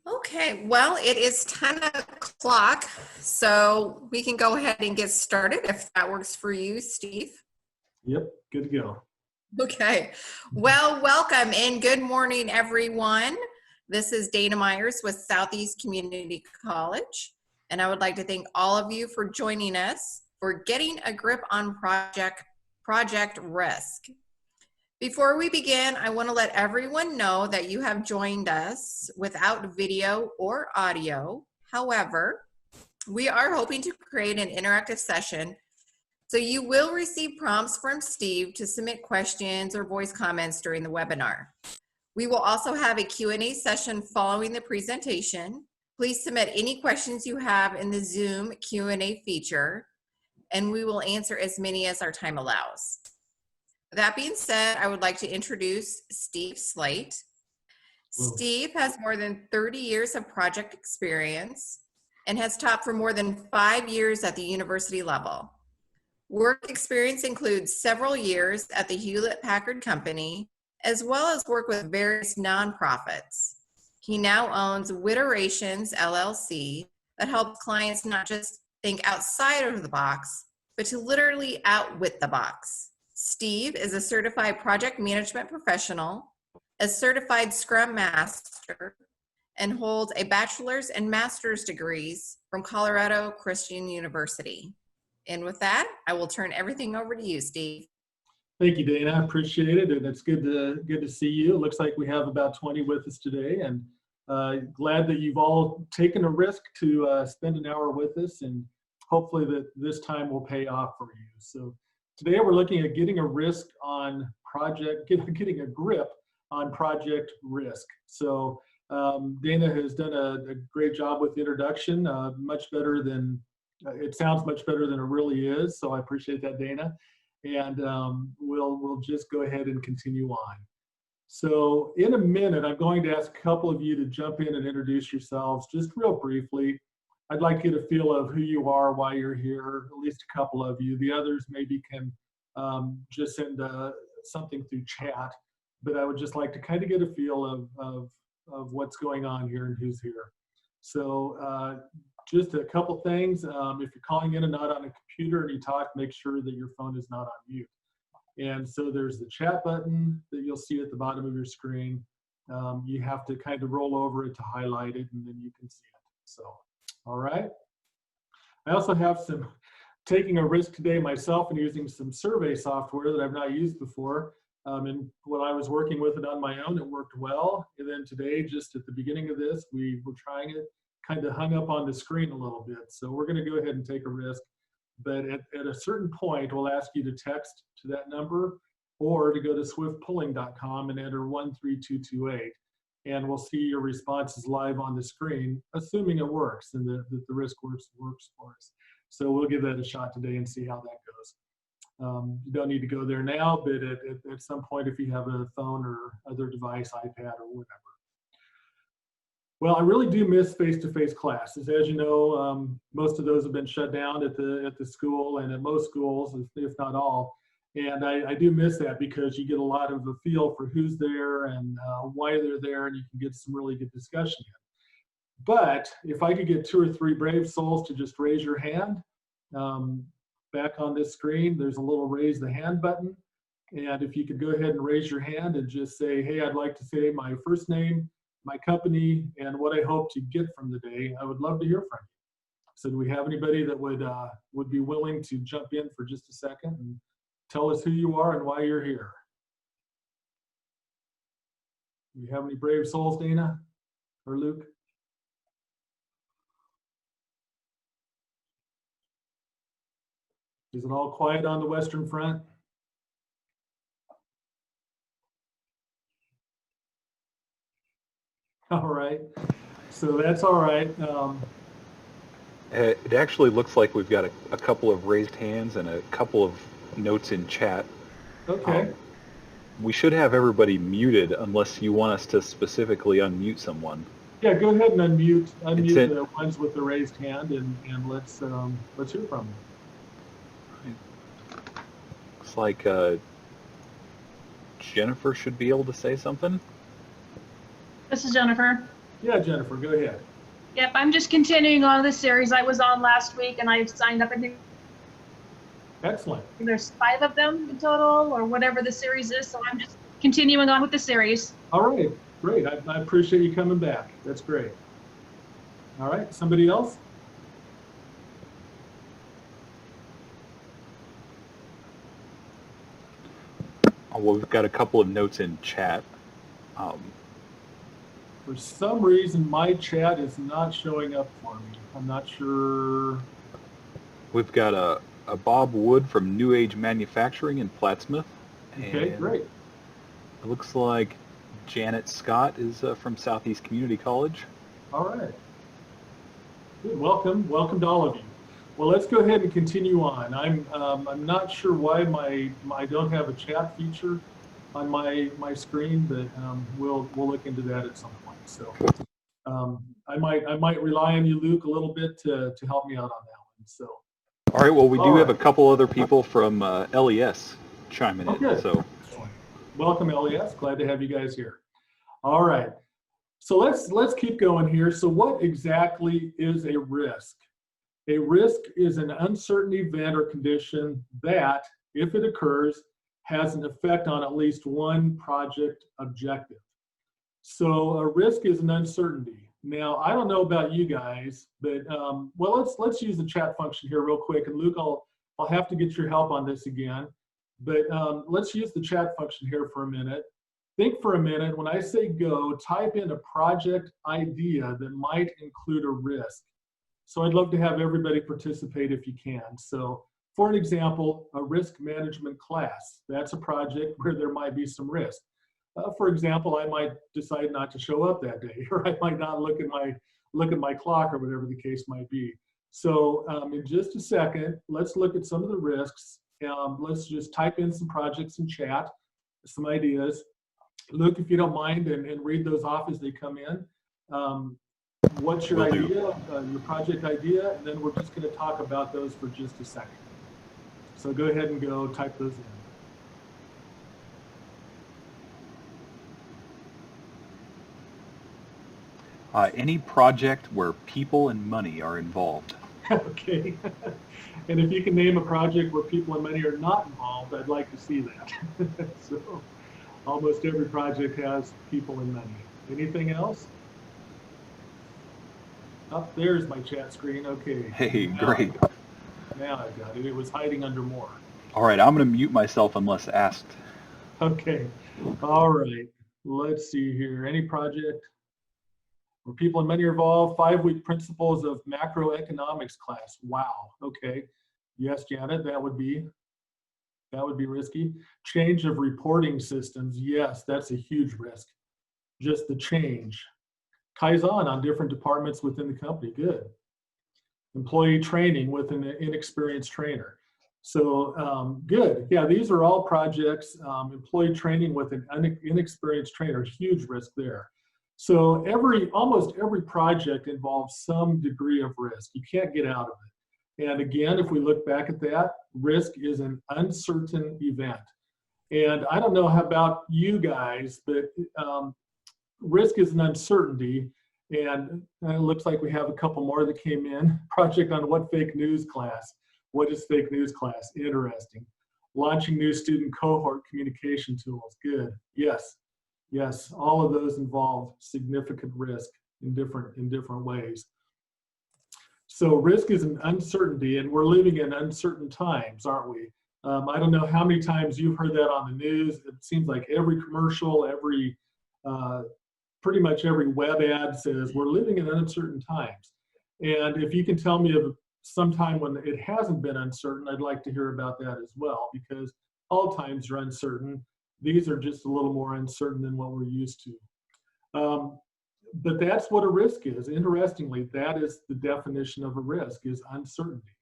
Okay, well, it is 10 o'clock, so we can go ahead and get started if that works for you, Steve. Yep, good to go. Okay, well, welcome and good morning, everyone. This is Dana Myers with Southeast Community College, and I would like to thank all of you for joining us for Getting a Grip on Project Risk. Before we begin, I want to let everyone know that you have joined us without video or audio. However, we are hoping to create an interactive session, so you will receive prompts from Steve to submit questions or voice comments during the webinar. We will also have a Q&A session following the presentation. Please submit any questions you have in the Zoom Q&A feature, and we will answer as many as our time allows. That being said, I would like to introduce Steve Slate. Steve has more than 30 years of project experience and has taught for more than 5 years at the university level. Work experience includes several years at the Hewlett-Packard Company, as well as work with various nonprofits. He now owns Witerations LLC that helps clients not just think outside of the box, but to literally outwit the box. Steve is a certified project management professional, a certified Scrum Master, and holds a bachelor's and master's degrees from Colorado Christian University. And with that, I will turn everything over to you, Steve. Thank you, Dana. I appreciate it, and it's good to see you. It looks like we have about 20 with us today, and glad that you've all taken a risk to spend an hour with us, and hopefully that this time will pay off for you. So today we're looking at getting a grip on project risk. So Dana has done a great job with the introduction, much better than, it sounds much better than it really is. So I appreciate that, Dana. And we'll just go ahead and continue on. So in a minute, I'm going to ask a couple of you to jump in and introduce yourselves just real briefly. I'd like to get a feel of who you are, why you're here, at least a couple of you. The others maybe can just send something through chat, but I would just like to kind of get a feel of what's going on here and who's here. So just a couple things. If you're calling in and not on a computer and you talk, make sure that your phone is not on mute. And so there's the chat button that you'll see at the bottom of your screen. You have to kind of roll over it to highlight it, and then you can see it. So, all right. I also have taking a risk today myself and using some survey software that I've not used before. And when I was working with it on my own, it worked well. And then today, just at the beginning of this, we were trying it, kind of hung up on the screen a little bit. So we're going to go ahead and take a risk. But at a certain point, we'll ask you to text to that number or to go to swiftpulling.com and enter 13228. And we'll see your responses live on the screen, assuming it works and that the risk works for us. So we'll give that a shot today and see how that goes. You don't need to go there now, but at some point, if you have a phone or other device, iPad or whatever. Well, I really do miss face-to-face classes. As you know, most of those have been shut down at the school and at most schools, if not all. And I do miss that because you get a lot of a feel for who's there and why they're there, and you can get some really good discussion in. But if I could get 2 or 3 brave souls to just raise your hand, back on this screen, there's a little raise the hand button. And if you could go ahead and raise your hand and just say, hey, I'd like to say my first name, my company, and what I hope to get from the day, I would love to hear from you. So do we have anybody that would be willing to jump in for just a second and tell us who you are and why you're here? Do you have any brave souls, Dana or Luke? Is it all quiet on the Western Front? All right, so that's all right. It actually looks like we've got a couple of raised hands and a couple of notes in chat. Okay. We should have everybody muted unless you want us to specifically unmute someone. Yeah, go ahead and unmute the ones with the raised hand, and let's hear from them. Looks like Jennifer should be able to say something. This is Jennifer. Yeah, Jennifer, go ahead. Yep, I'm just continuing on the series I was on last week, and I've signed up. I think Excellent. there's 5 of them in total, or whatever the series is. So I'm just continuing on with the series. All right, great. I appreciate you coming back. That's great. All right, somebody else? Well, we've got a couple of notes in chat. For some reason, my chat is not showing up for me. I'm not sure. We've got a Bob Wood from New Age Manufacturing in Plattsmouth. Okay, And great. It looks like Janet Scott is from Southeast Community College. All right. Good. Welcome to all of you. Well, let's go ahead and continue on. I'm not sure why I don't have a chat feature on my screen, but we'll look into that at some point. So I might rely on you, Luke, a little bit to help me out on that one. So. All right. Well, we do have a right. couple other people from LES chiming in. Good. So Welcome, LES. Glad to have you guys here. All right. So let's keep going here. So what exactly is a risk? A risk is an uncertain event or condition that, if it occurs, has an effect on at least one project objective. So a risk is an uncertainty. Now, I don't know about you guys, but well, let's use the chat function here real quick. And Luke, I'll have to get your help on this again. But let's use the chat function here for a minute. Think for a minute. When I say go, type in a project idea that might include a risk. So I'd love to have everybody participate if you can. So for an example, a risk management class. That's a project where there might be some risk. For example, I might decide not to show up that day, or I might not look at my clock, or whatever the case might be. So in just a second, let's look at some of the risks. Let's just type in some projects in chat, some ideas. Luke, if you don't mind, and read those off as they come in. What's your idea, your project idea? And then we're just going to talk about those for just a second. So go ahead and go type those in. any project where people and money are involved. Okay. And if you can name a project where people and money are not involved, I'd like to see that. So almost every project has people and money. Anything else? Up there's my chat screen. Okay. Hey, great. Now I've got it. It was hiding under more. All right, I'm going to mute myself unless asked. Okay. All right. Let's see here. Any project where people and money are involved? 5-week principles of macroeconomics class. Wow. Okay. Yes, Janet, that would be risky. Change of reporting systems. Yes, that's a huge risk. Just the change. Kaizen on different departments within the company. Good. Employee training with an inexperienced trainer. So good. Yeah, these are all projects. Employee training with an inexperienced trainer, huge risk there. So almost every project involves some degree of risk. You can't get out of it. And again, if we look back at that, risk is an uncertain event. And I don't know how about you guys, but risk is an uncertainty. And it looks like we have a couple more that came in. Project on what fake news class? What is fake news class? Interesting. Launching new student cohort communication tools. Good. Yes. Yes. All of those involve significant risk in different ways. So risk is an uncertainty, and we're living in uncertain times, aren't we? I don't know how many times you've heard that on the news. It seems like every commercial, pretty much every web ad says we're living in uncertain times. And if you can tell me of some time when it hasn't been uncertain, I'd like to hear about that as well, because all times are uncertain. These are just a little more uncertain than what we're used to. But that's what a risk is. Interestingly, that is the definition of a risk, is uncertainty.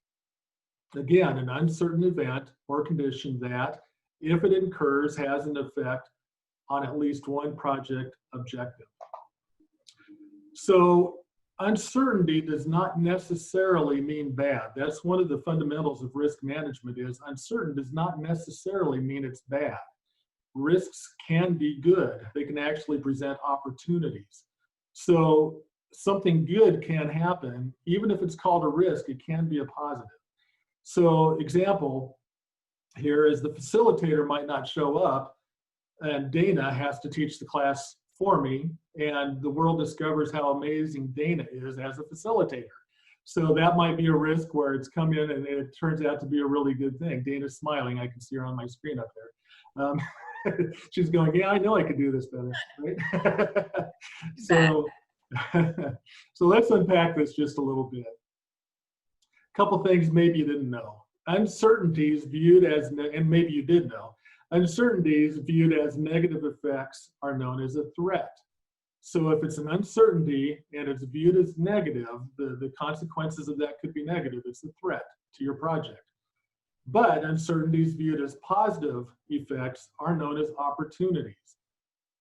Again, an uncertain event or condition that, if it occurs, has an effect on at least one project objective. So uncertainty does not necessarily mean bad. That's one of the fundamentals of risk management, is uncertain does not necessarily mean it's bad. Risks can be good. They can actually present opportunities. So something good can happen, even if it's called a risk, it can be a positive. So example here is the facilitator might not show up, and Dana has to teach the class for me, and the world discovers how amazing Dana is as a facilitator. So that might be a risk where it's come in and it turns out to be a really good thing. Dana's smiling. I can see her on my screen up there. She's going, yeah, I know I could do this better, right? So, so let's unpack this just a little bit. A couple things maybe you didn't know. Uncertainties viewed as, and maybe you did know, uncertainties viewed as negative effects are known as a threat. So if it's an uncertainty and it's viewed as negative, the consequences of that could be negative. It's a threat to your project. But uncertainties viewed as positive effects are known as opportunities.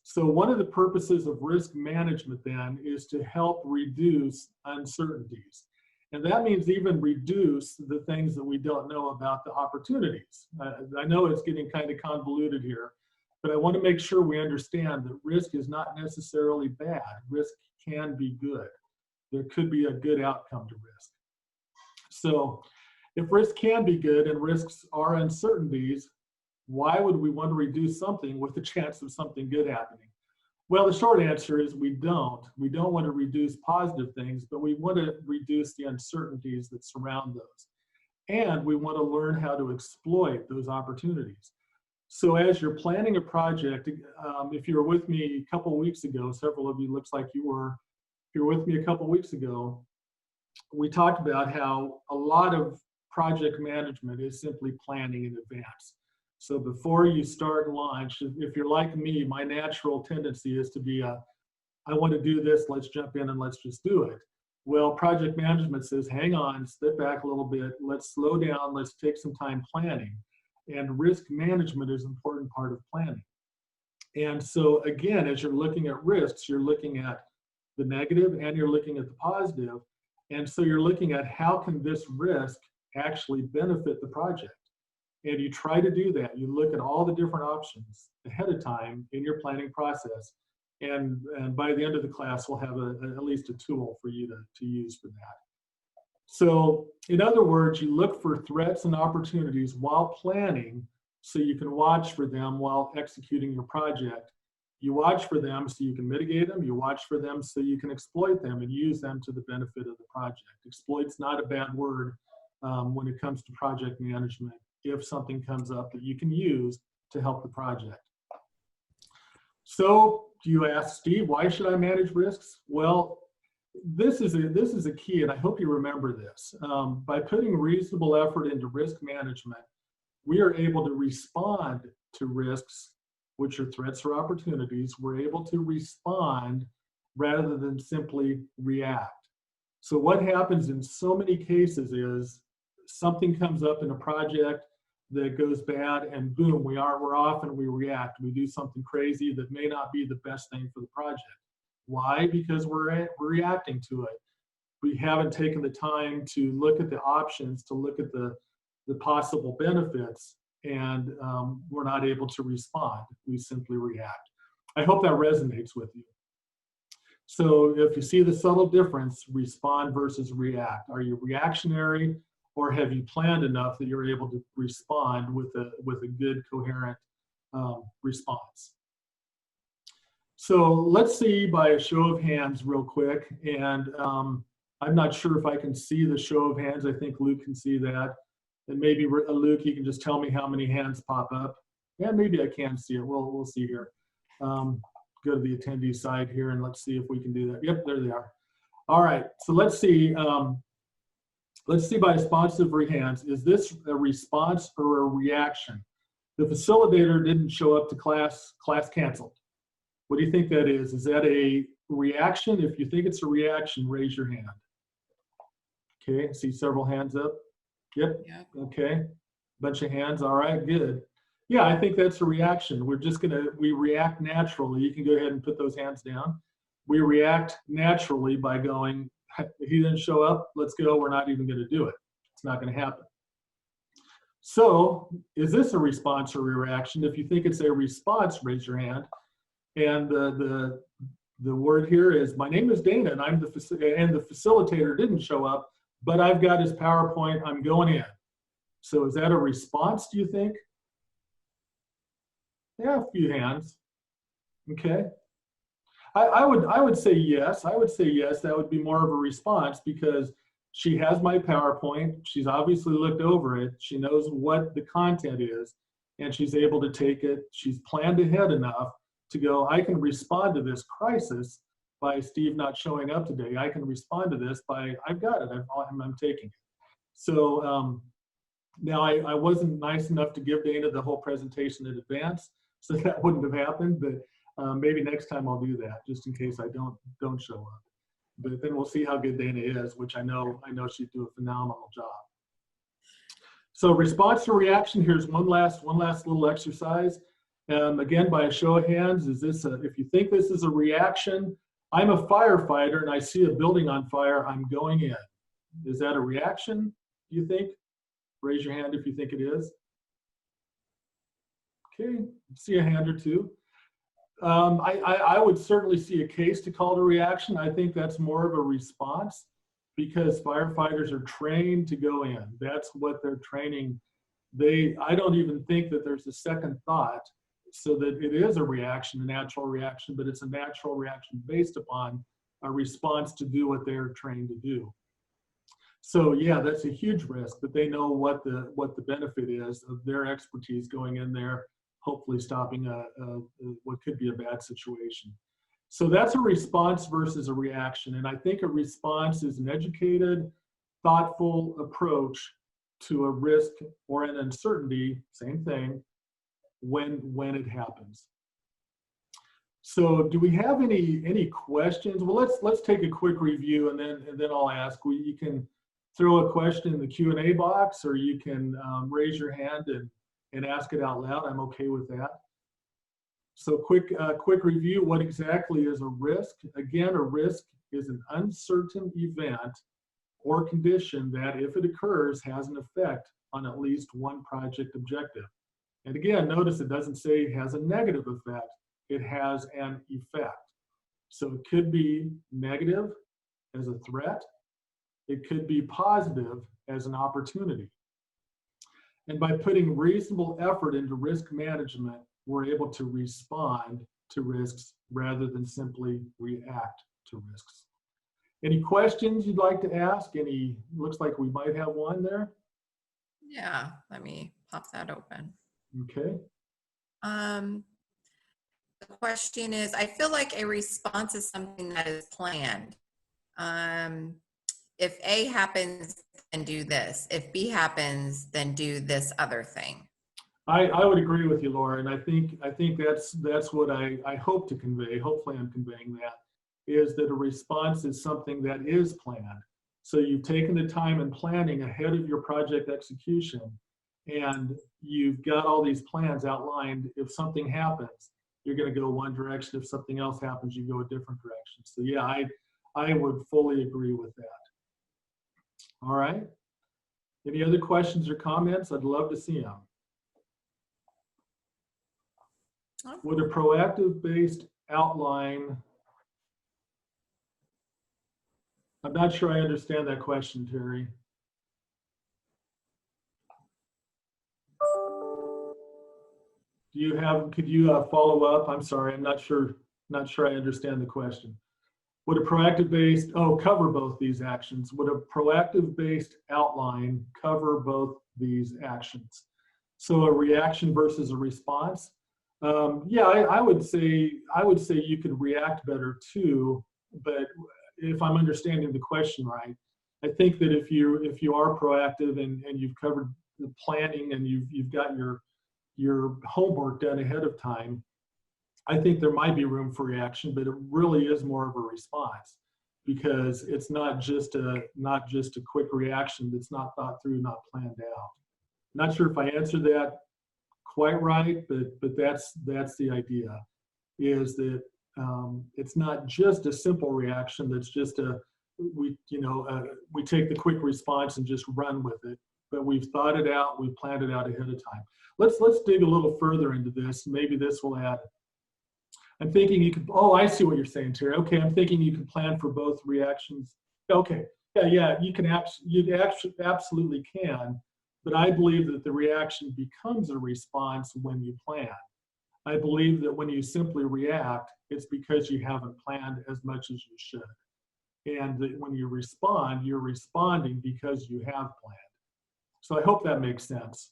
So one of the purposes of risk management then is to help reduce uncertainties. And that means even reduce the things that we don't know about the opportunities. I know it's getting kind of convoluted here, but I want to make sure we understand that risk is not necessarily bad. Risk can be good. There could be a good outcome to risk. So if risk can be good and risks are uncertainties, why would we want to reduce something with the chance of something good happening? Well, the short answer is we don't. We don't want to reduce positive things, but we want to reduce the uncertainties that surround those. And we want to learn how to exploit those opportunities. So as you're planning a project, if you were with me a couple of weeks ago, several of you looks like you were, if you were with me a couple of weeks ago, we talked about how a lot of project management is simply planning in advance. So before you start launch, if you're like me, my natural tendency is to be I want to do this, let's jump in and let's just do it. Well, project management says, hang on, step back a little bit, let's slow down, let's take some time planning. And risk management is an important part of planning. And so again, as you're looking at risks, you're looking at the negative and you're looking at the positive. And so you're looking at how can this risk actually benefit the project. And you try to do that. You look at all the different options ahead of time in your planning process. And by the end of the class, we'll have at least a tool for you to use for that. So in other words, you look for threats and opportunities while planning so you can watch for them while executing your project. You watch for them so you can mitigate them. You watch for them so you can exploit them and use them to the benefit of the project. Exploit's not a bad word when it comes to project management, if something comes up that you can use to help the project. So you ask, Steve, why should I manage risks? Well, this is a key, and I hope you remember this. By putting reasonable effort into risk management, we are able to respond to risks, which are threats or opportunities. We're able to respond rather than simply react. So what happens in so many cases is something comes up in a project that goes bad, and boom, we're off and we react. We do something crazy that may not be the best thing for the project. Why? Because we're reacting to it. We haven't taken the time to look at the options, to look at the possible benefits, and we're not able to respond. We simply react. I hope that resonates with you. So if you see the subtle difference, respond versus react. Are you reactionary, or have you planned enough that you're able to respond with a good, coherent response? So let's see by a show of hands real quick. And I'm not sure if I can see the show of hands. I think Luke can see that. And maybe Luke, you can just tell me how many hands pop up. Yeah, maybe I can see it. We'll see here. Go to the attendee side here and let's see if we can do that. Yep, there they are. All right, so let's see. Let's see by responsive hands, is this a response or a reaction? The facilitator didn't show up to class canceled. What do you think that is? Is that a reaction? If you think it's a reaction, raise your hand. Okay, see several hands up. Yep, okay, bunch of hands, all right, good. Yeah, I think that's a reaction. We react naturally. You can go ahead and put those hands down. We react naturally by going, he didn't show up, let's go, we're not even going to do it. It's not going to happen. So is this a response or a reaction? If you think it's a response, raise your hand. And the The word here is, my name is Dana and I'm the facilitator didn't show up, but I've got his PowerPoint, I'm going in. So is that a response, do you think? Yeah, a few hands. Okay. I would say yes. I would say yes. That would be more of a response because she has my PowerPoint. She's obviously looked over it. She knows what the content is, and she's able to take it. She's planned ahead enough to go, I can respond to this crisis by Steve not showing up today. I can respond to this by, I've got it. I'm taking it. So now I wasn't nice enough to give Dana the whole presentation in advance, so that wouldn't have happened. But maybe next time I'll do that, just in case I don't show up. But then we'll see how good Dana is, which I know she'd do a phenomenal job. So response to reaction, here's one last little exercise. Again, by a show of hands, is this if you think this is a reaction, I'm a firefighter and I see a building on fire, I'm going in. Is that a reaction, do you think? Raise your hand if you think it is. Okay, see a hand or two. I would certainly see a case to call it a reaction. I think that's more of a response because firefighters are trained to go in. That's what they're training. I don't even think that there's a second thought, so that it is a reaction, a natural reaction, but it's a natural reaction based upon a response to do what they're trained to do. So yeah, that's a huge risk, but they know what the benefit is of their expertise going in there, hopefully stopping what could be a bad situation. So that's a response versus a reaction. And I think a response is an educated, thoughtful approach to a risk or an uncertainty, same thing, when it happens. So do we have any questions? Well, let's take a quick review and then I'll ask. You can throw a question in the Q&A box, or you can raise your hand and ask it out loud. I'm okay with that. So quick review, what exactly is a risk? Again, a risk is an uncertain event or condition that, if it occurs, has an effect on at least one project objective. And again, notice it doesn't say it has a negative effect, it has an effect. So it could be negative as a threat, it could be positive as an opportunity. And by putting reasonable effort into risk management, we're able to respond to risks rather than simply react to risks. Any questions you'd like to ask? Looks like we might have one there. Yeah, let me pop that open. Okay. The question is, I feel like a response is something that is planned. If A happens, then do this. If B happens, then do this other thing. I would agree with you, Laura, and I think that's what I hope to convey. Hopefully I'm conveying that, is that a response is something that is planned. So you've taken the time and planning ahead of your project execution, and you've got all these plans outlined. If something happens, you're going to go one direction. If something else happens, you go a different direction. So yeah, I would fully agree with that. All right. Any other questions or comments? I'd love to see them. Would a proactive-based outline, I'm not sure I understand that question, Terry. Could you follow up? I'm sorry, I'm not sure I understand the question. Would a proactive-based, cover both these actions? Would a proactive-based outline cover both these actions? So a reaction versus a response? Yeah, I would say you could react better too, but if I'm understanding the question right, I think that if you are proactive and you've covered the planning and you've got your homework done ahead of time, I think there might be room for reaction, but it really is more of a response, because it's not just a quick reaction that's not thought through, not planned out. Not sure if I answered that quite right, but that's the idea, is that it's not just a simple reaction that's just we take the quick response and just run with it, but we've thought it out, we've planned it out ahead of time. Let's dig a little further into this. Maybe this will add I'm thinking you could, oh, I see what you're saying, Terry. Okay, I'm thinking you can plan for both reactions. Okay, yeah, you can absolutely can, but I believe that the reaction becomes a response when you plan. I believe that when you simply react, it's because you haven't planned as much as you should. And that when you respond, you're responding because you have planned. So I hope that makes sense.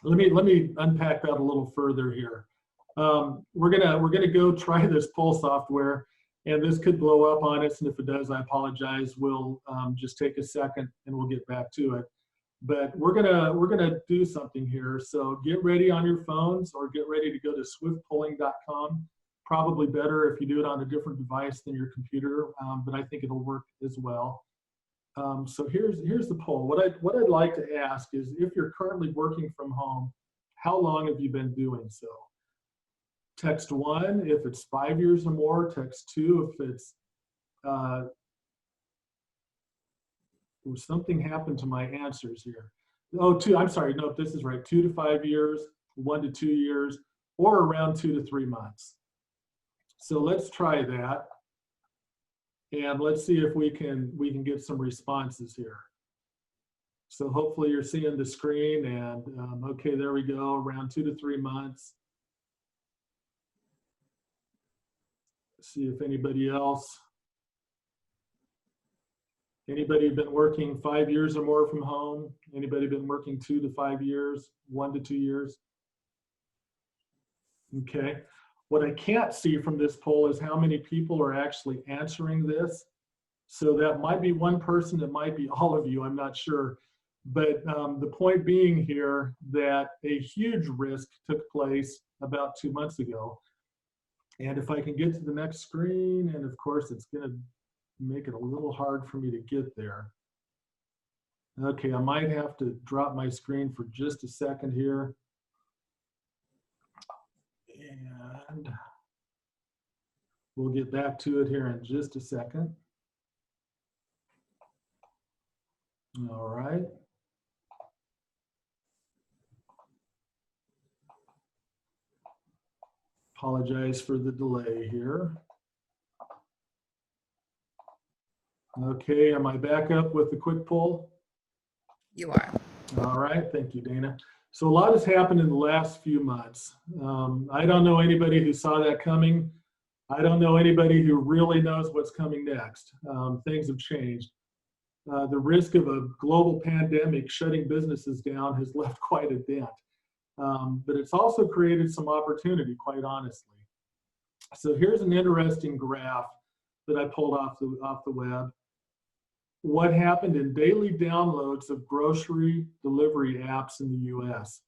Let me unpack that a little further here. We're gonna go try this poll software, and this could blow up on us. And if it does, I apologize. We'll just take a second and we'll get back to it. But we're gonna do something here. So get ready on your phones, or get ready to go to swiftpolling.com. Probably better if you do it on a different device than your computer, but I think it'll work as well. So here's the poll. What I'd like to ask is, if you're currently working from home, how long have you been doing so? Text 1 if it's 5 years or more. Text 2 if it's something happened to my answers here. Oh, 2. I'm sorry. No, this is right. 2 to 5 years, 1 to 2 years, or around 2 to 3 months. So let's try that, and let's see if we can get some responses here. So hopefully you're seeing the screen, and okay, there we go. Around 2 to 3 months. Let's see if anybody else. Anybody been working 5 years or more from home? Anybody been working 2 to 5 years, 1 to 2 years? Okay. What I can't see from this poll is how many people are actually answering this. So that might be one person, it might be all of you, I'm not sure. But the point being here that a huge risk took place about 2 months ago. And if I can get to the next screen, and of course it's gonna make it a little hard for me to get there. Okay, I might have to drop my screen for just a second here. And we'll get back to it here in just a second. All right. Apologize for the delay here. Okay, am I back up with the quick poll? You are. All right, thank you, Dana. So a lot has happened in the last few months. I don't know anybody who saw that coming. I don't know anybody who really knows what's coming next. Things have changed. The risk of a global pandemic shutting businesses down has left quite a dent. But it's also created some opportunity, quite honestly. So here's an interesting graph that I pulled off the web. What happened in daily downloads of grocery delivery apps in the US.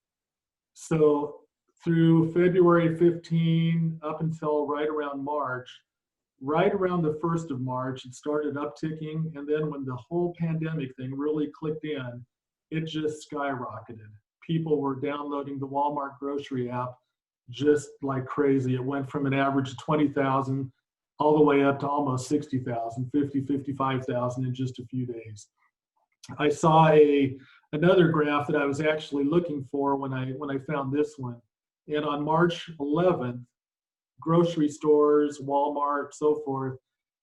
So through February 15 up until right around March, right around the 1st of March, it started upticking. And then when the whole pandemic thing really clicked in, it just skyrocketed. People were downloading the Walmart grocery app just like crazy. It went from an average of 20,000 all the way up to almost 60,000, 50, 55,000 in just a few days. I saw another graph that I was actually looking for when I found this one. And on March 11th, grocery stores, Walmart, so forth,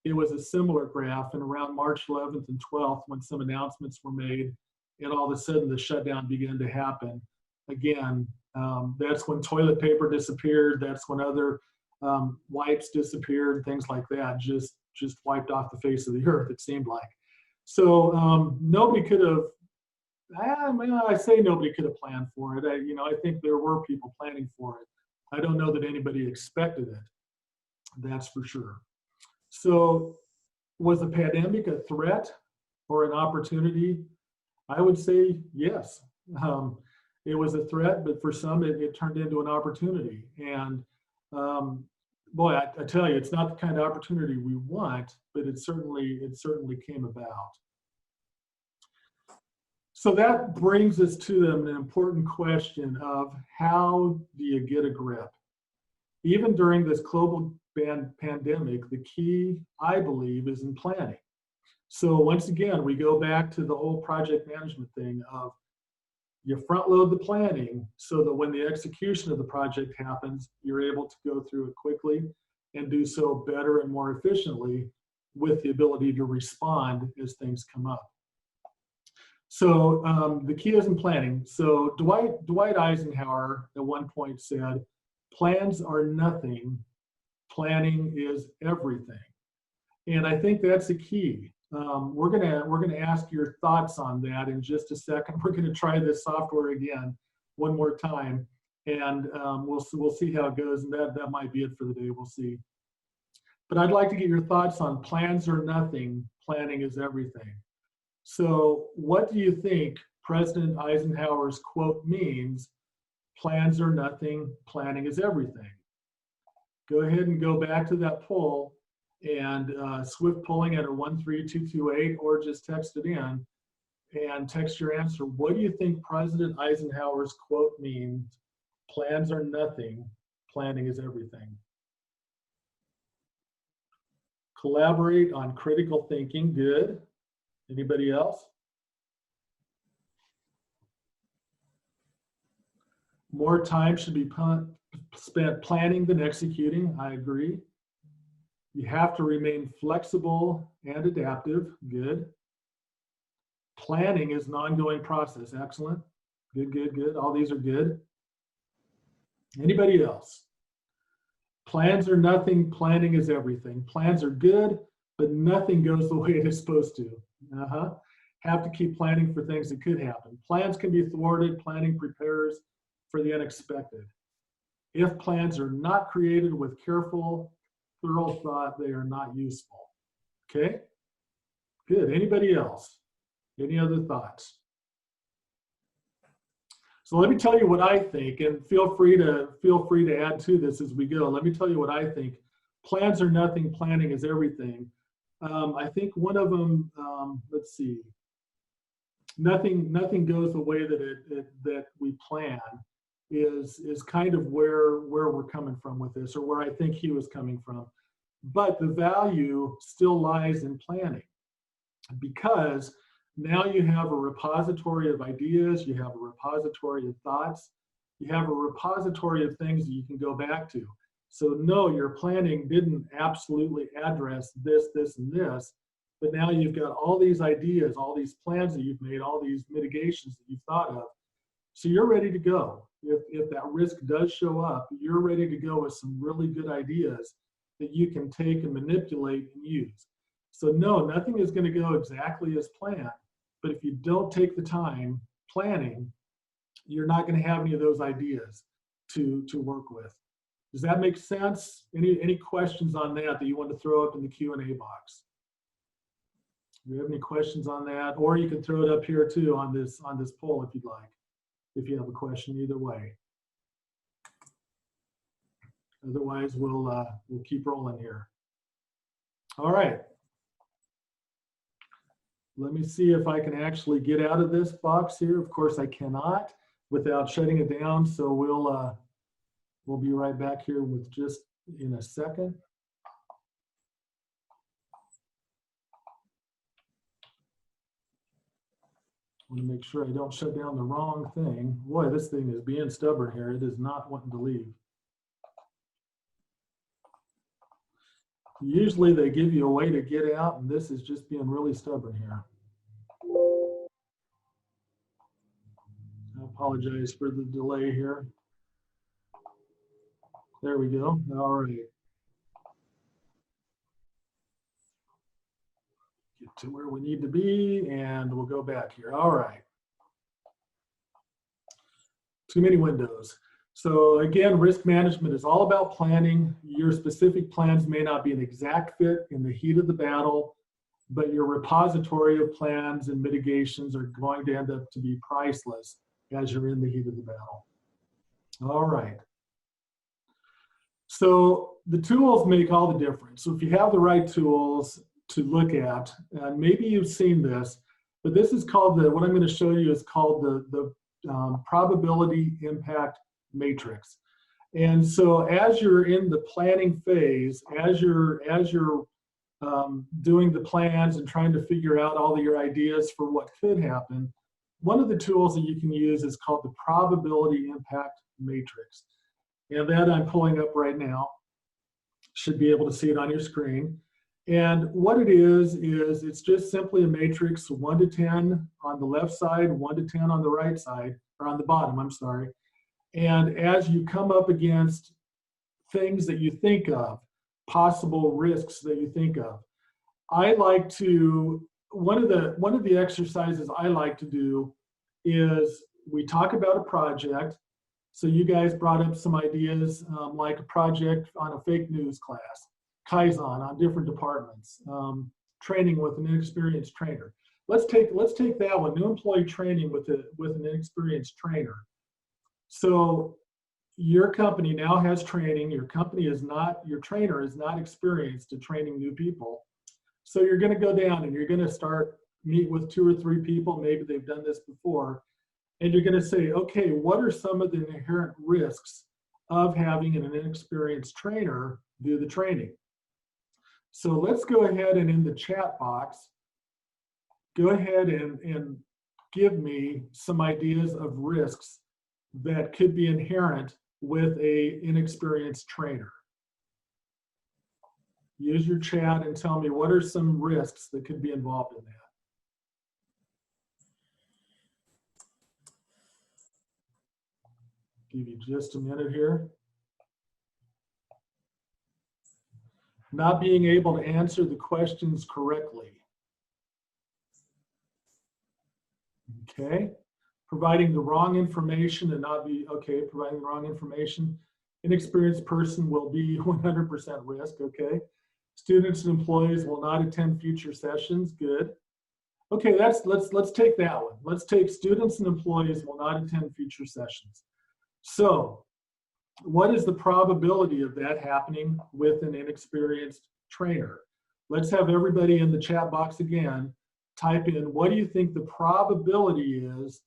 it was a similar graph. And around March 11th and 12th, when some announcements were made, and all of a sudden the shutdown began to happen. Again, that's when toilet paper disappeared. That's when other wipes disappeared, things like that, just wiped off the face of the earth, it seemed like. So nobody could have, I say nobody could have planned for it. I think there were people planning for it. I don't know that anybody expected it, that's for sure. So was the pandemic a threat or an opportunity? I would say yes. It was a threat, but for some it turned into an opportunity. And boy, I tell you, it's not the kind of opportunity we want, but it certainly came about. So that brings us to an important question of, how do you get a grip? Even during this global pandemic, the key, I believe, is in planning. So once again, we go back to the whole project management thing of, you front load the planning so that when the execution of the project happens, you're able to go through it quickly. and do so better and more efficiently with the ability to respond as things come up. So the key is in planning. So Dwight Eisenhower at one point said, plans are nothing, planning is everything. And I think that's the key. We're gonna ask your thoughts on that in just a second. We're gonna try this software again one more time, and we'll see how it goes. And that might be it for the day. We'll see. But I'd like to get your thoughts on plans are nothing, planning is everything. So what do you think President Eisenhower's quote means? Plans are nothing, planning is everything. Go ahead and go back to that poll and Swift polling at 13228, or just text it in and text your answer. What do you think President Eisenhower's quote means? Plans are nothing, planning is everything. Collaborate on critical thinking, good. Anybody else? More time should be spent planning than executing, I agree. You have to remain flexible and adaptive, good. Planning is an ongoing process, excellent. Good, good, good, all these are good. Anybody else? Plans are nothing, planning is everything. Plans are good, but nothing goes the way it is supposed to. Have to keep planning for things that could happen. Plans can be thwarted, planning prepares for the unexpected. If plans are not created with careful, thorough thought, they are not useful. Okay? Good. Anybody else? Any other thoughts? So let me tell you what I think, and feel free to add to this as we go. Let me tell you what I think. Plans are nothing, planning is everything. I think one of them, let's see, nothing goes the way that we plan is kind of where we're coming from with this, or where I think he was coming from. But the value still lies in planning, because now you have a repository of ideas, you have a repository of thoughts, you have a repository of things that you can go back to. So no, your planning didn't absolutely address this, and this, but now you've got all these ideas, all these plans that you've made, all these mitigations that you've thought of. So you're ready to go. If that risk does show up, you're ready to go with some really good ideas that you can take and manipulate and use. So no, nothing is going to go exactly as planned, but if you don't take the time planning, you're not going to have any of those ideas to work with. Does that make sense? Any questions on that you want to throw up in the Q&A box? Do you have any questions on that? Or you can throw it up here too on this poll if you'd like, if you have a question, either way. Otherwise, we'll keep rolling here. All right. Let me see if I can actually get out of this box here. Of course, I cannot without shutting it down. So we'll be right back here with just in a second. I want to make sure I don't shut down the wrong thing. Boy, this thing is being stubborn here. It is not wanting to leave. Usually they give you a way to get out, and this is just being really stubborn here. I apologize for the delay here. There we go. All right. Get to where we need to be, and we'll go back here. All right. Too many windows. So again, risk management is all about planning. Your specific plans may not be an exact fit in the heat of the battle, but your repository of plans and mitigations are going to end up to be priceless as you're in the heat of the battle. All right. So the tools make all the difference. So if you have the right tools to look at, and maybe you've seen this, but this is called what I'm going to show you is called the probability impact matrix. And so as you're in the planning phase, as you're doing the plans and trying to figure out all of your ideas for what could happen, one of the tools that you can use is called the probability impact matrix. And that I'm pulling up right now. Should be able to see it on your screen. And what it is it's just simply a matrix 1 to 10 on the left side, 1 to 10 on the right side, or on the bottom, I'm sorry. And as you come up against things that you think of, possible risks that you think of, I like to, one of the exercises I like to do is we talk about a project. So you guys brought up some ideas, like a project on a fake news class, Kaizen on different departments, training with an inexperienced trainer. Let's take that one, new employee training with an inexperienced trainer. So your company now has training. Your trainer is not experienced at training new people. So you're going to go down and you're going to start meet with 2 or 3 people. Maybe they've done this before. And you're going to say, okay, what are some of the inherent risks of having an inexperienced trainer do the training? So let's go ahead and in the chat box, go ahead and give me some ideas of risks that could be inherent with an inexperienced trainer. Use your chat and tell me what are some risks that could be involved in that. Give you just a minute here. Not being able to answer the questions correctly. Okay. Providing the wrong information and not be, okay, providing the wrong information. Inexperienced person will be 100% risk, okay. Students and employees will not attend future sessions, good. Okay, let's take that one. Let's take students and employees will not attend future sessions. So what is the probability of that happening with an inexperienced trainer? Let's have everybody in the chat box again type in, what do you think the probability is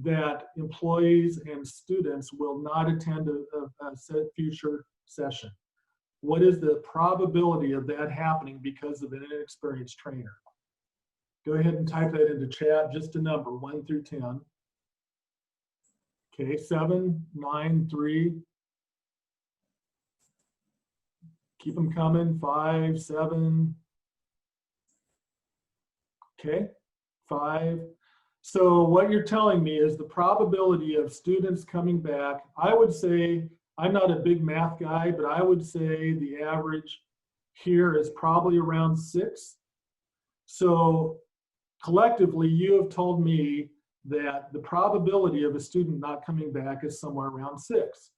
that employees and students will not attend a future session? What is the probability of that happening because of an inexperienced trainer? Go ahead and type that into chat, just a number, 1 through 10. Okay, 7, 9, 3. Keep them coming, 5, 7. Okay, 5. So what you're telling me is the probability of students coming back, I would say, I'm not a big math guy, but I would say the average here is probably around 6. So collectively, you have told me that the probability of a student not coming back is somewhere around 6.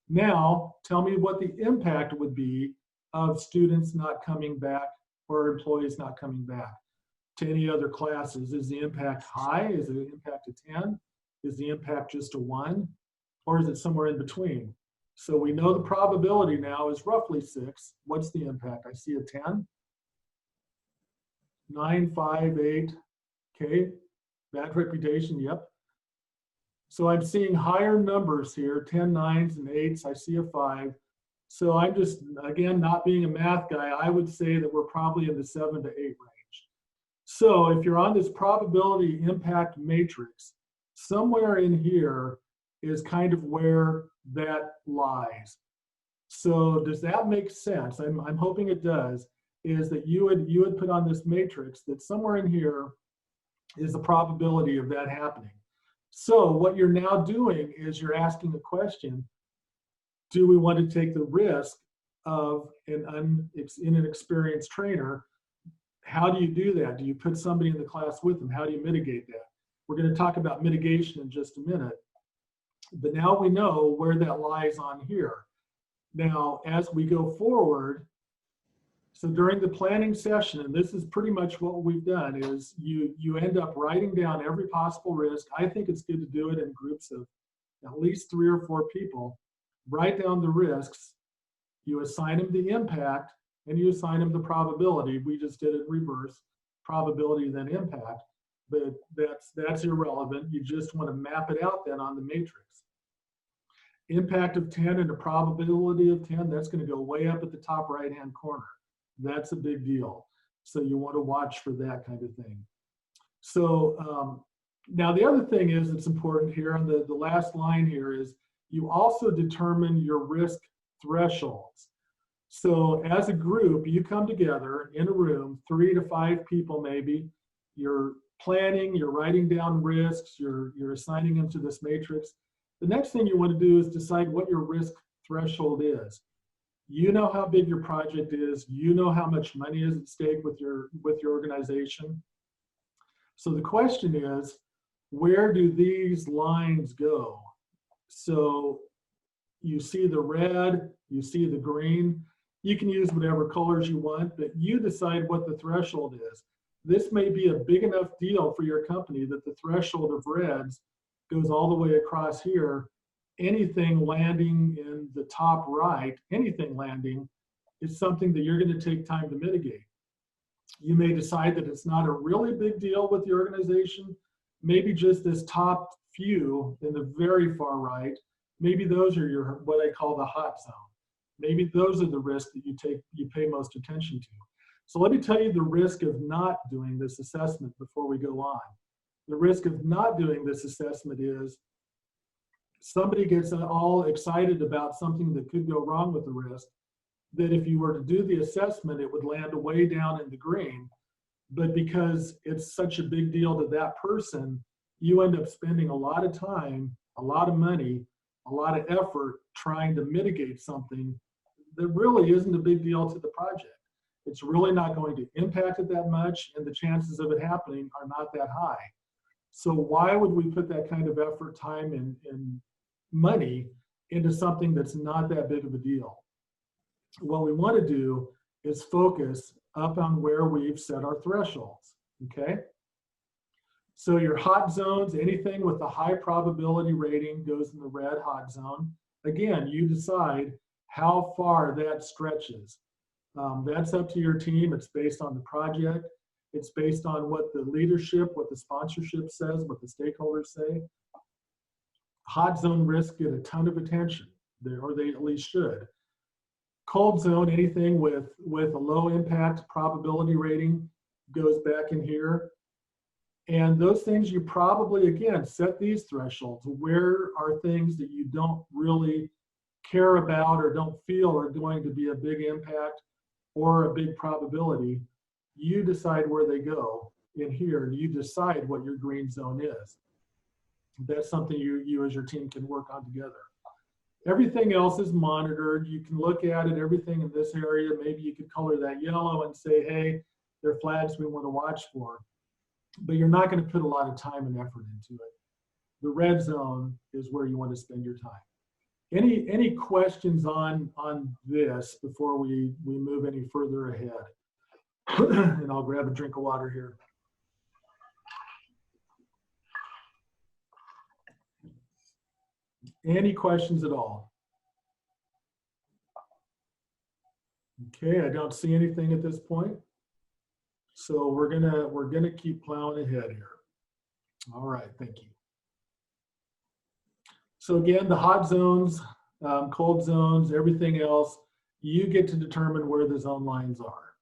Now, tell me what the impact would be of students not coming back or employees not coming back to any other classes. Is the impact high? Is the impact a 10? Is the impact just a 1? Or is it somewhere in between? So we know the probability now is roughly 6. What's the impact? I see a 10. 9, 5, 8. Okay, bad reputation, yep. So I'm seeing higher numbers here, 10 9s and 8s. I see a 5. So I'm just, again, not being a math guy, I would say that we're probably in the 7 to 8 range. So if you're on this probability impact matrix, somewhere in here is kind of where that lies. So does that make sense? I'm hoping it does, is that you would put on this matrix that somewhere in here is the probability of that happening. So what you're now doing is you're asking a question, do we want to take the risk of an inexperienced trainer? How do you do that? Do you put somebody in the class with them? How do you mitigate that? We're going to talk about mitigation in just a minute. But now we know where that lies on here. Now, as we go forward, so during the planning session, and this is pretty much what we've done, is you end up writing down every possible risk. I think it's good to do it in groups of at least 3 or 4 people. Write down the risks, you assign them the impact, and you assign them the probability. We just did it reverse, probability then impact, but that's irrelevant. You just want to map it out then on the matrix. Impact of 10 and a probability of 10, that's going to go way up at the top right-hand corner. That's a big deal. So you want to watch for that kind of thing. So now the other thing is it's important here, and the last line here is you also determine your risk thresholds. So as a group, you come together in a room, 3 to 5 people maybe. You're planning, you're writing down risks, you're assigning them to this matrix. The next thing you want to do is decide what your risk threshold is. You know how big your project is. You know how much money is at stake with your organization. So the question is, where do these lines go? So you see the red, you see the green. You can use whatever colors you want, but you decide what the threshold is. This may be a big enough deal for your company that the threshold of reds goes all the way across here. Anything landing in the top right, anything landing, is something that you're going to take time to mitigate. You may decide that it's not a really big deal with the organization. Maybe just this top few in the very far right, maybe those are your, what I call the hot zone. Maybe those are the risks that you pay most attention to. So let me tell you the risk of not doing this assessment before we go on. The risk of not doing this assessment is somebody gets all excited about something that could go wrong with the risk, that if you were to do the assessment, it would land way down in the green. But because it's such a big deal to that person, you end up spending a lot of time, a lot of money, a lot of effort trying to mitigate something that really isn't a big deal to the project. It's really not going to impact it that much, and the chances of it happening are not that high. So why would we put that kind of effort, time, and money into something that's not that big of a deal? What we want to do is focus up on where we've set our thresholds, okay? So your hot zones, anything with a high probability rating goes in the red hot zone. Again, you decide how far that stretches. That's up to your team. It's based on the project. It's based on what the leadership, what the sponsorship says, what the stakeholders say. Hot zone risks get a ton of attention, or they at least should. Cold zone, anything with a low impact probability rating goes back in here. And those things you probably, again, set these thresholds. Where are things that you don't really care about or don't feel are going to be a big impact or a big probability? You decide where they go in here. You decide what your green zone is. That's something you as your team can work on together. Everything else is monitored. You can look at it, everything in this area. Maybe you could color that yellow and say, hey, they're flags we want to watch for. But you're not going to put a lot of time and effort into it. The red zone is where you want to spend your time. Any questions on this before we move any further ahead? And I'll grab a drink of water here. Any questions at all? Okay, I don't see anything at this point. So we're gonna keep plowing ahead here. All right, thank you. So again, the hot zones, cold zones, everything else, you get to determine where the zone lines are.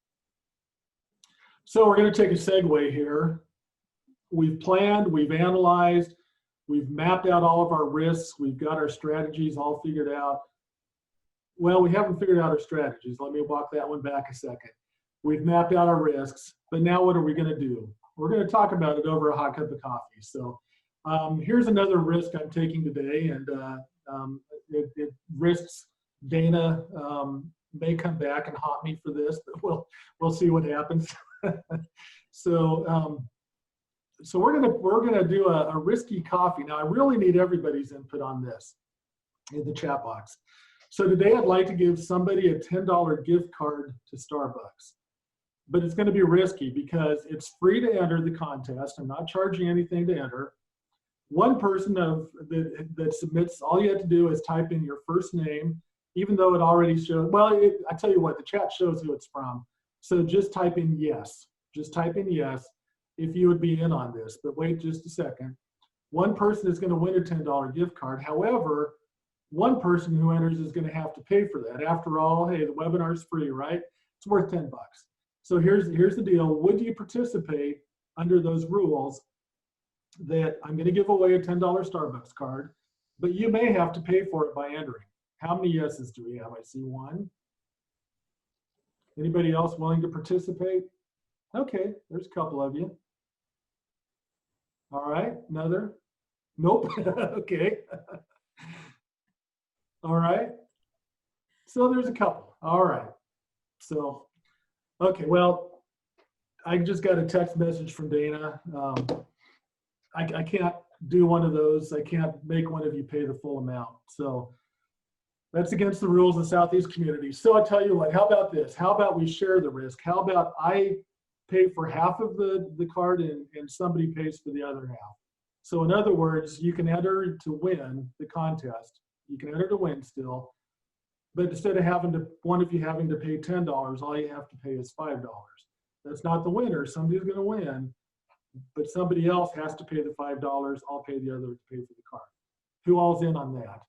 So we're gonna take a segue here. We've planned, we've analyzed, we've mapped out all of our risks, we've got our strategies all figured out. Well, we haven't figured out our strategies. Let me walk that one back a second. We've mapped out our risks, but now what are we going to do? We're going to talk about it over a hot cup of coffee. So here's another risk I'm taking today, and it risks Dana may come back and haunt me for this, but we'll see what happens. So we're gonna do a risky coffee. Now I really need everybody's input on this in the chat box. So today I'd like to give somebody a $10 gift card to Starbucks. But it's going to be risky because it's free to enter the contest. I'm not charging anything to enter. One person that submits, all you have to do is type in your first name, even though it already shows, well, I tell you what, the chat shows who it's from. So just type in yes. Just type in yes if you would be in on this. But wait just a second. One person is going to win a $10 gift card. However, one person who enters is going to have to pay for that. After all, hey, the webinar is free, right? It's worth 10 bucks. So here's the deal. Would you participate under those rules that I'm going to give away a $10 Starbucks card, but you may have to pay for it by entering? How many yeses do we have? I see 1, Anybody else willing to participate? Okay, there's a couple of you. All right, another? Nope. Okay. All right. So there's a couple. All right. So, okay, well, I just got a text message from Dana. I can't do one of those. I can't make one of you pay the full amount. So that's against the rules of Southeast Community. So I tell you what, how about this? How about we share the risk? How about I pay for half of the card and somebody pays for the other half? So in other words, you can enter to win the contest. You can enter to win still, but instead of having to, one of you having to pay $10, all you have to pay is $5. That's not the winner. Somebody's going to win, but somebody else has to pay the $5. I'll pay the other to pay for the card. Who all's in on that?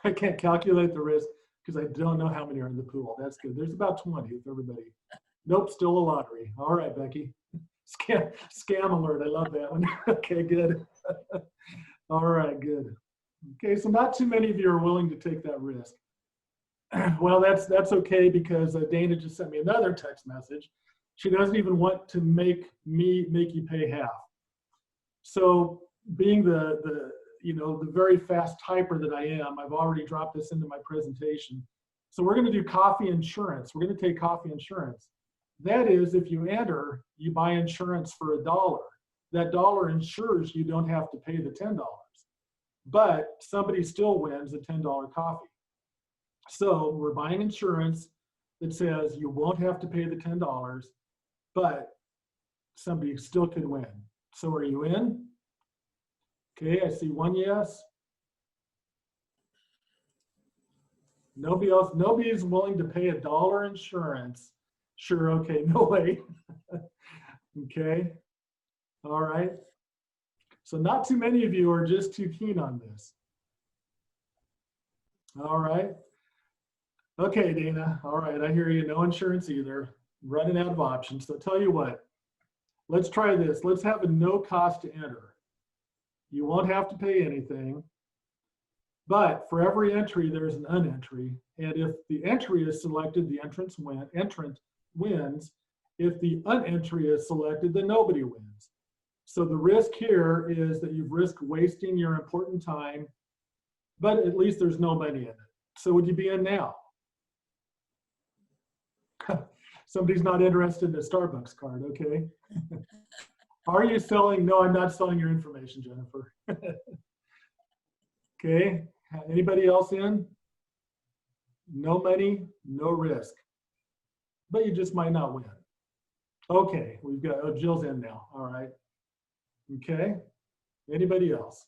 I can't calculate the risk because I don't know how many are in the pool. That's good. There's about 20 if everybody. Nope, still a lottery. All right, Becky. Scam alert. I love that one. Okay, good. All right, good. Okay, so not too many of you are willing to take that risk. Well, that's okay because Dana just sent me another text message. She doesn't even want to make you pay half. So being the very fast typer that I am, I've already dropped this into my presentation. So we're going to do coffee insurance. We're going to take coffee insurance. That is, if you enter, you buy insurance for $1. That dollar ensures you don't have to pay the $10. But somebody still wins a $10 coffee. So we're buying insurance that says you won't have to pay the $10, but somebody still could win. So are you in? Okay, I see one yes. Nobody else, nobody's willing to pay $1 insurance. Sure, okay, no way. Okay, all right. So not too many of you are just too keen on this. All right. Okay, Dana, all right, I hear you, no insurance either. Running out of options, so tell you what, let's try this. Let's have a no cost to enter. You won't have to pay anything, but for every entry, there's an unentry. And if the entry is selected, the entrant wins. If the unentry is selected, then nobody wins. So the risk here is that you've risked wasting your important time, but at least there's no money in it. So would you be in now? Somebody's not interested in a Starbucks card, okay? Are you selling? No, I'm not selling your information, Jennifer. Okay, anybody else in? No money, no risk. But you just might not win. Okay, we've got, oh, Jill's in now, all right. Okay, anybody else?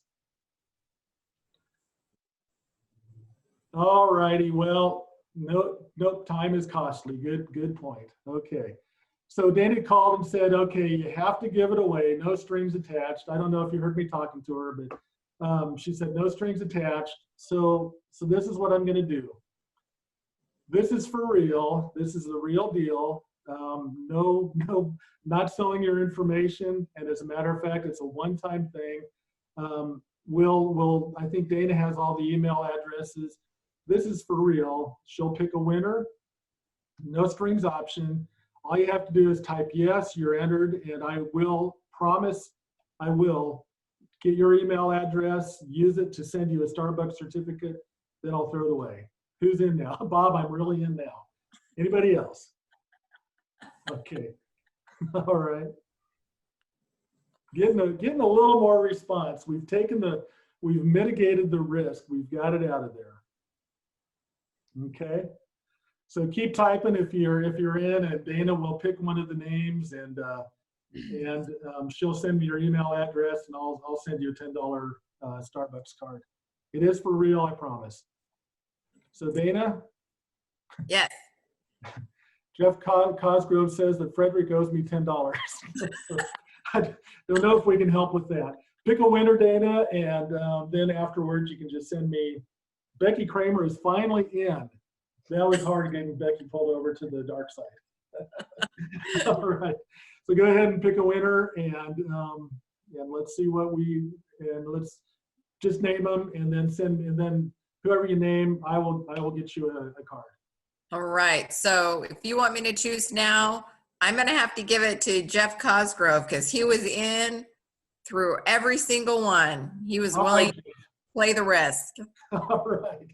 All righty, well, nope, time is costly, good point. Okay, so Dana called and said, okay, you have to give it away, no strings attached. I don't know if you heard me talking to her, but she said no strings attached. So this is what I'm gonna do. This is for real, this is the real deal. No, not selling your information. And as a matter of fact, it's a one-time thing. I think Dana has all the email addresses. This is for real. She'll pick a winner, no strings option. All you have to do is type yes, you're entered, and I will promise I will get your email address, use it to send you a Starbucks certificate, then I'll throw it away. Who's in now? Bob, I'm really in now. Anybody else? Okay, all right. Getting a little more response. We've mitigated the risk. We've got it out of there. Okay, so keep typing if you're in, and Dana will pick one of the names, and she'll send me your email address, and I'll send you a $10 Starbucks card. It is for real, I promise. So Dana? Yes. Jeff Cosgrove says that Frederick owes me $10. I don't know if we can help with that. Pick a winner, Dana, and then afterwards you can just send me. Becky Kramer is finally in. That was hard getting Becky pulled over to the dark side. All right, so go ahead and pick a winner, and let's see let's just name them, and then whoever you name, I will get you a card. All right. So if you want me to choose now, I'm going to have to give it to Jeff Cosgrove because he was in through every single one. He was All willing right, to play the risk. all right.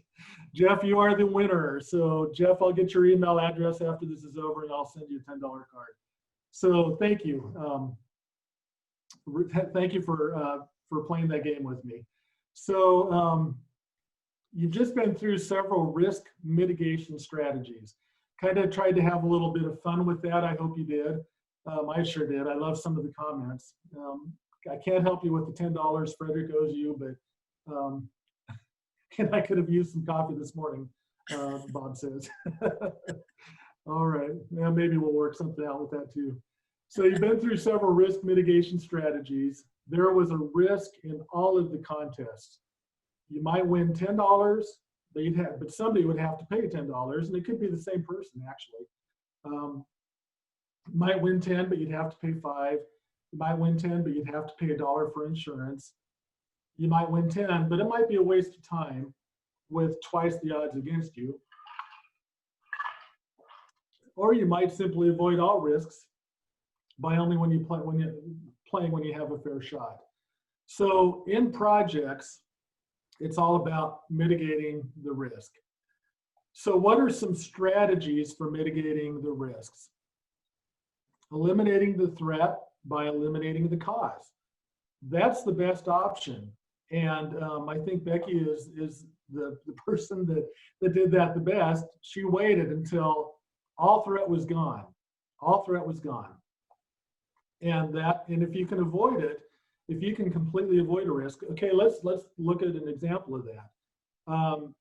Jeff, you are the winner. So Jeff, I'll get your email address after this is over and I'll send you a $10 card. So thank you. Thank you for playing that game with me. So you've just been through several risk mitigation strategies. Kind of tried to have a little bit of fun with that. I hope you did. I sure did. I love some of the comments. I can't help you with the $10 Frederick owes you, but and I could have used some coffee this morning, Bob says. All right, now maybe we'll work something out with that too. So you've been through several risk mitigation strategies. There was a risk in all of the contests. You might win $10, but somebody would have to pay $10, and it could be the same person actually. You might win 10, but you'd have to pay 5. You might win 10, but you'd have to pay $1 for insurance. You might win 10, but it might be a waste of time with twice the odds against you. Or you might simply avoid all risks by only playing when you have a fair shot. So in projects, it's all about mitigating the risk. So what are some strategies for mitigating the risks? Eliminating the threat by eliminating the cause. That's the best option. And I think Becky is the person that did that the best. She waited until all threat was gone. All threat was gone. And if you can avoid it, if you can completely avoid a risk, okay, let's look at an example of that.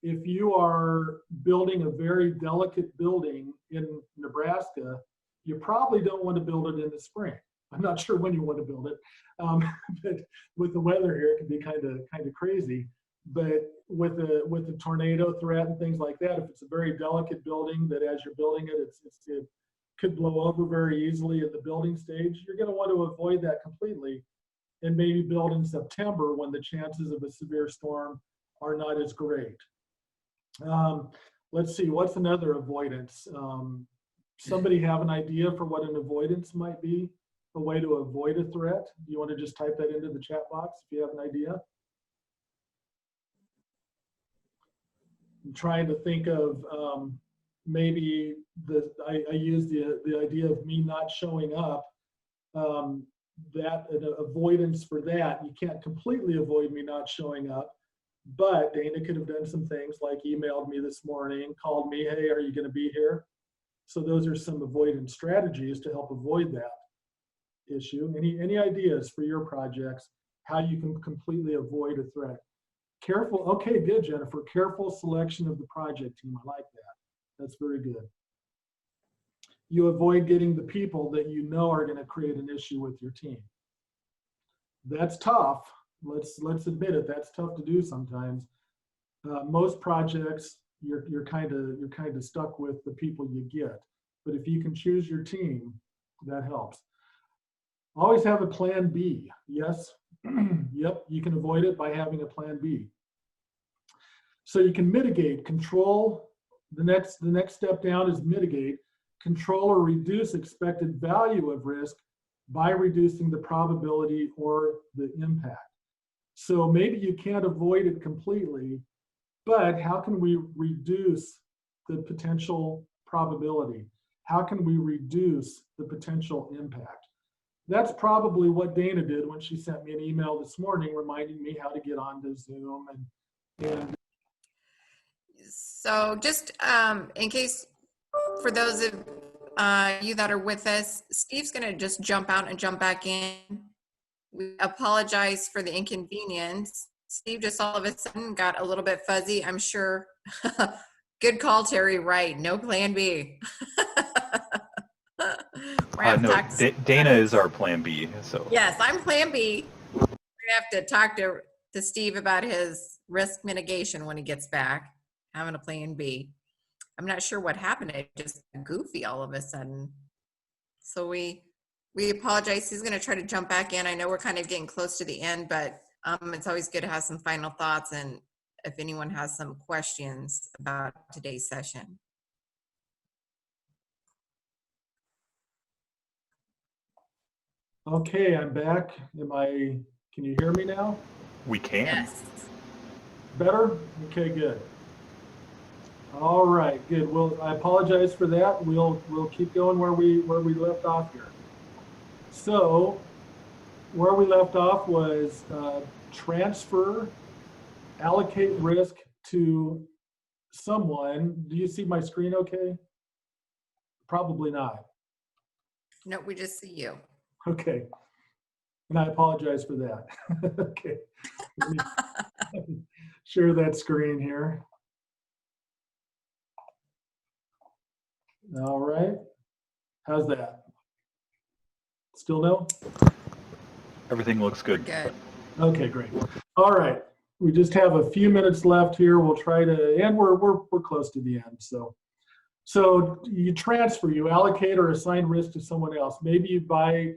If you are building a very delicate building in Nebraska, you probably don't want to build it in the spring. I'm not sure when you want to build it, but with the weather here, it can be kind of crazy. But with the tornado threat and things like that, if it's a very delicate building that as you're building it, it could blow over very easily at the building stage, you're going to want to avoid that completely and maybe build in September when the chances of a severe storm are not as great. Let's see, what's another avoidance? Somebody have an idea for what an avoidance might be? A way to avoid a threat? Do you want to just type that into the chat box if you have an idea? I'm trying to think of maybe I use the idea of me not showing up. That an avoidance for that, you can't completely avoid me not showing up, but Dana could have done some things like emailed me this morning, called me, hey, are you going to be here? So those are some avoidance strategies to help avoid that issue. Any ideas for your projects, how you can completely avoid a threat? Careful, okay, good, Jennifer. Careful selection of the project team. I like that. That's very good. You avoid getting the people that you know are going to create an issue with your team. That's tough. Let's admit it. That's tough to do sometimes. Most projects, you're kind of stuck with the people you get. But if you can choose your team, that helps. Always have a plan B. Yes. Yep. You can avoid it by having a plan B. So you can mitigate, control. The next step down is mitigate. Control or reduce expected value of risk by reducing the probability or the impact. So maybe you can't avoid it completely, but how can we reduce the potential probability? How can we reduce the potential impact? That's probably what Dana did when she sent me an email this morning reminding me how to get onto Zoom and So just in case, for those of you that are with us, Steve's going to just jump out and jump back in. We apologize for the inconvenience. Steve just all of a sudden got a little bit fuzzy. I'm sure. Good call, Terry. Right. No plan B. No, Dana is our plan B. So yes, I'm plan B. We're going to have to talk to Steve about his risk mitigation when he gets back. Having a plan B. I'm not sure what happened. It just got goofy all of a sudden. So we apologize. He's going to try to jump back in. I know we're kind of getting close to the end, but it's always good to have some final thoughts and if anyone has some questions about today's session. Okay, I'm back. Can you hear me now? We can. Yes. Better? Okay, good. All right, good. Well, I apologize for that. We'll keep going where we left off here. So, where we left off was transfer, allocate risk to someone. Do you see my screen okay? Probably not. No, we just see you. Okay. And I apologize for that. Okay. Let me share that screen here. All right. How's that? Still no? Everything looks We're good. good. Okay, great. All right. We just have a few minutes left here. We'll try to, and we're close to the end. So you transfer, you allocate or assign risk to someone else. Maybe you buy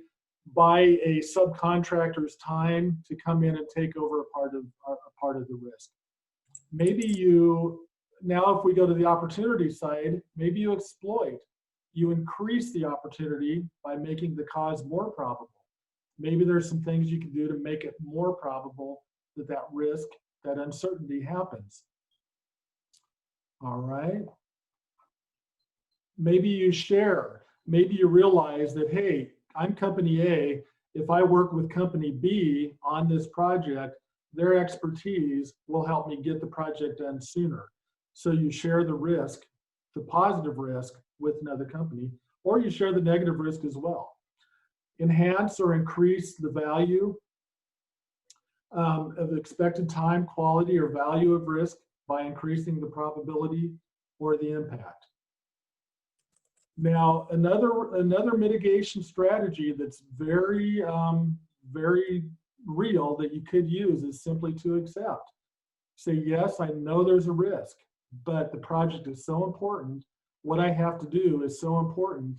a subcontractor's time to come in and take over a part of the risk. Maybe now if we go to the opportunity side, maybe you exploit. You increase the opportunity by making the cause more probable. Maybe there's some things you can do to make it more probable that risk, that uncertainty happens. All right. Maybe you share. Maybe you realize that, hey, I'm company A. If I work with company B on this project, their expertise will help me get the project done sooner. So you share the risk, the positive risk, with another company, or you share the negative risk as well. Enhance or increase the value of expected time, quality, or value of risk by increasing the probability or the impact. Now, another mitigation strategy that's very, very real that you could use is simply to accept. Say, yes, I know there's a risk, but the project is so important. What I have to do is so important.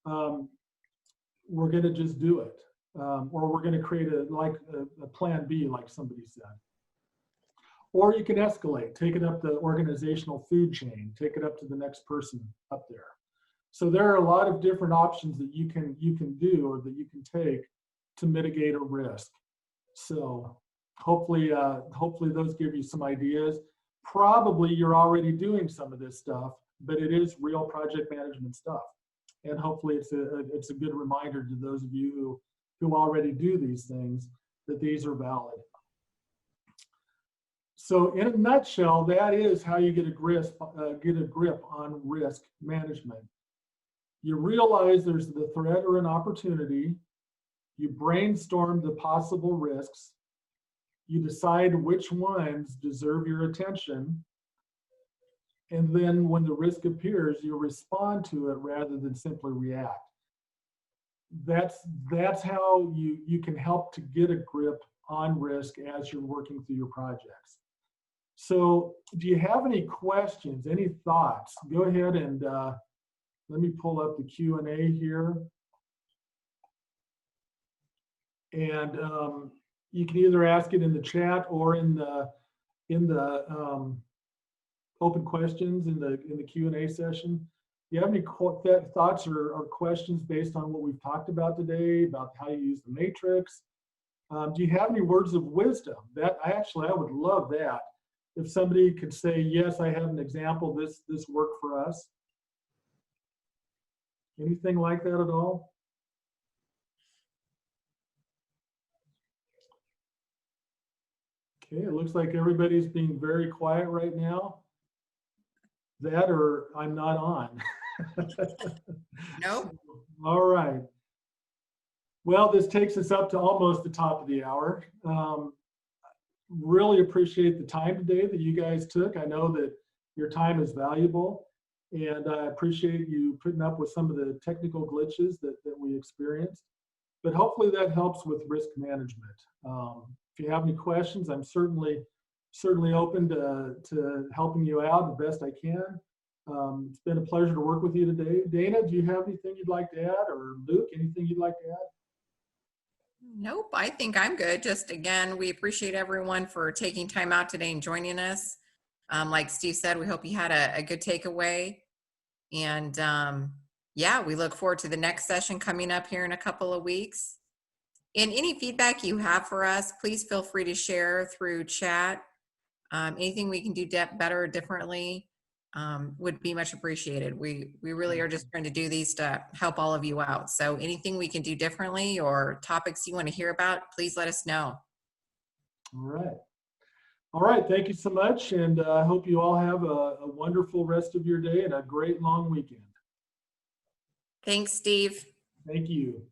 We're going to just do it. Or we're going to create a plan B, like somebody said. Or you can escalate, take it up the organizational food chain, take it up to the next person up there. So there are a lot of different options that you can do or that you can take to mitigate a risk. So hopefully those give you some ideas. Probably you're already doing some of this stuff, but it is real project management stuff. And hopefully it's a good reminder to those of you who already do these things that these are valid. So in a nutshell, that is how you get a grip on risk management. You realize there's the threat or an opportunity. You brainstorm the possible risks. You decide which ones deserve your attention. And then when the risk appears, you respond to it rather than simply react. That's how you can help to get a grip on risk as you're working through your projects. So do you have any questions, any thoughts? Go ahead and let me pull up the Q&A here. And you can either ask it in the chat or in the open questions in the Q&A session. Do you have any thoughts or questions based on what we've talked about today, about how you use the matrix? Do you have any words of wisdom? I would love that. If somebody could say, yes, I have an example, this worked for us. Anything like that at all? Okay, it looks like everybody's being very quiet right now. That or I'm not on. Nope. All right. Well, this takes us up to almost the top of the hour. Really appreciate the time today that you guys took. I know that your time is valuable, and I appreciate you putting up with some of the technical glitches that we experienced. But hopefully that helps with risk management. If you have any questions, I'm certainly open to helping you out the best I can. It's been a pleasure to work with you today. Dana, do you have anything you'd like to add? Or Luke, anything you'd like to add? Nope, I think I'm good. Just again, we appreciate everyone for taking time out today and joining us. Like Steve said, we hope you had a good takeaway. And yeah, we look forward to the next session coming up here in a couple of weeks. And any feedback you have for us, please feel free to share through chat. Anything we can do better or differently would be much appreciated. We really are just trying to do these to help all of you out. So anything we can do differently or topics you want to hear about, please let us know. All right. All right. Thank you so much. And I hope you all have a wonderful rest of your day and a great long weekend. Thanks, Steve. Thank you.